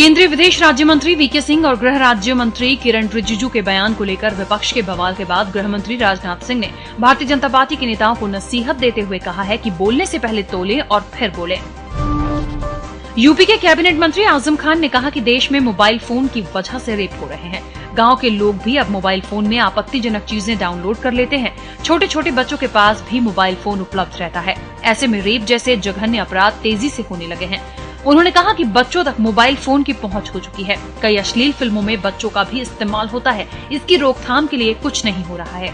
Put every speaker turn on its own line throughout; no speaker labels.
केंद्रीय विदेश राज्य मंत्री वीके सिंह और गृह राज्य मंत्री किरण रिजिजू के बयान को लेकर विपक्ष के बवाल के बाद गृह मंत्री राजनाथ सिंह ने भारतीय जनता पार्टी के नेताओं को नसीहत देते हुए कहा है कि बोलने से पहले तोलें और फिर बोलें। यूपी के कैबिनेट मंत्री आजम खान ने कहा कि देश में मोबाइल फोन की वजह से रेप हो रहे हैं। गांव के लोग भी अब मोबाइल फोन में आपत्तिजनक चीजें डाउनलोड कर लेते हैं। छोटे छोटे बच्चों के पास भी मोबाइल फोन उपलब्ध रहता है। ऐसे में रेप जैसे जघन्य अपराध तेजी से होने लगे हैं। उन्होंने कहा कि बच्चों तक मोबाइल फोन की पहुंच हो चुकी है। कई अश्लील फिल्मों में बच्चों का भी इस्तेमाल होता है। इसकी रोकथाम के लिए कुछ नहीं हो रहा है।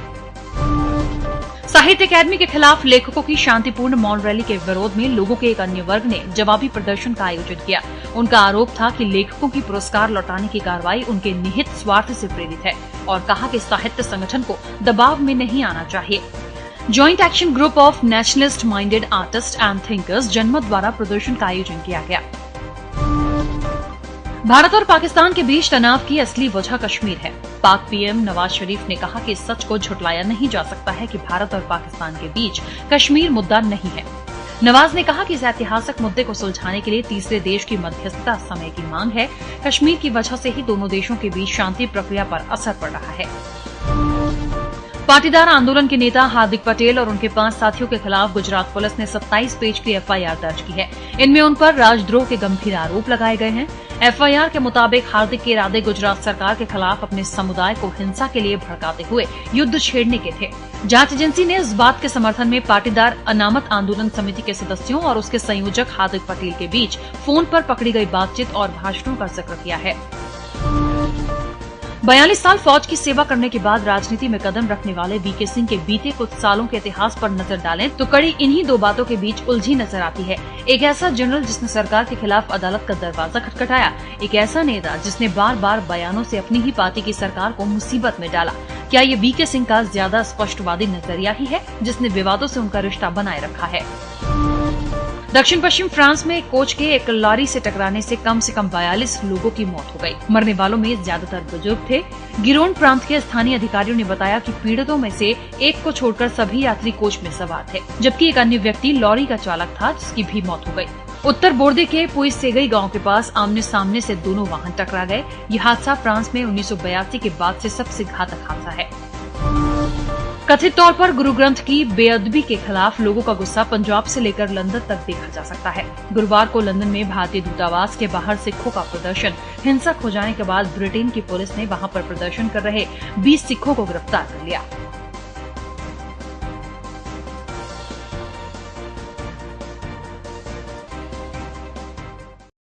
साहित्य अकादमी के खिलाफ लेखकों की शांतिपूर्ण मौन रैली के विरोध में लोगों के एक अन्य वर्ग ने जवाबी प्रदर्शन का आयोजन किया। उनका आरोप था कि लेखकों की पुरस्कार लौटाने की कार्रवाई उनके निहित स्वार्थ से प्रेरित है और कहा कि साहित्य संगठन को दबाव में नहीं आना चाहिए। Joint action group of nationalist minded artist and thinkers जनमत द्वारा प्रदर्शन का आयोजन किया गया। भारत और पाकिस्तान के बीच तनाव की असली वजह कश्मीर है। पाक पीएम नवाज शरीफ ने कहा कि इस सच को झुटलाया नहीं जा सकता है कि भारत और पाकिस्तान के बीच कश्मीर मुद्दा नहीं है। नवाज ने कहा कि इस ऐतिहासिक मुद्दे को सुलझाने के लिए तीसरे देश की मध्यस्थता समय की मांग है। कश्मीर की वजह से ही दोनों देशों के बीच शांति प्रक्रिया पर असर पड़ रहा है। पाटीदार आंदोलन के नेता हार्दिक पटेल और उनके 5 साथियों के खिलाफ गुजरात पुलिस ने 27 पेज की एफआईआर दर्ज की है। इनमें उन पर राजद्रोह के गंभीर आरोप लगाए गए हैं। एफआईआर के मुताबिक हार्दिक के इरादे गुजरात सरकार के खिलाफ अपने समुदाय को हिंसा के लिए भड़काते हुए युद्ध छेड़ने के थे। जांच एजेंसी ने इस बात के समर्थन में पाटीदार अनामत आंदोलन समिति के सदस्यों और उसके संयोजक हार्दिक पटेल के बीच फोन पर पकड़ी गई बातचीत और भाषणों का जिक्र किया है। 42 साल फौज की सेवा करने के बाद राजनीति में कदम रखने वाले वीके सिंह के बीते कुछ सालों के इतिहास पर नजर डालें तो कड़ी इन्हीं 2 बातों के बीच उलझी नजर आती है। एक ऐसा जनरल जिसने सरकार के खिलाफ अदालत का दरवाजा खटखटाया, एक ऐसा नेता जिसने बार बार बयानों से अपनी ही पार्टी की सरकार को मुसीबत में डाला। क्या ये वीके सिंह का ज्यादा स्पष्टवादी नजरिया ही है जिसने विवादों से उनका रिश्ता बनाए रखा है? दक्षिण पश्चिम फ्रांस में एक कोच के एक लॉरी से टकराने से कम 42 लोगों की मौत हो गई। मरने वालों में ज्यादातर बुजुर्ग थे। गिरोन प्रांत के स्थानीय अधिकारियों ने बताया कि पीड़ितों में से एक को छोड़कर सभी यात्री कोच में सवार थे, जबकि एक अन्य व्यक्ति लॉरी का चालक था जिसकी भी मौत हो गई। उत्तर बोर्दे के पुइसेगई गांव के पास आमने सामने से दोनों वाहन टकरा गए। यह हादसा फ्रांस में 1982 के बाद से सबसे घातक हादसा है। कथित तौर पर गुरु ग्रंथ की बेअदबी के खिलाफ लोगों का गुस्सा पंजाब से लेकर लंदन तक देखा जा सकता है। गुरुवार को लंदन में भारतीय दूतावास के बाहर सिखों का प्रदर्शन हिंसक हो जाने के बाद ब्रिटेन की पुलिस ने वहां पर प्रदर्शन कर रहे 20 सिखों को गिरफ्तार कर लिया।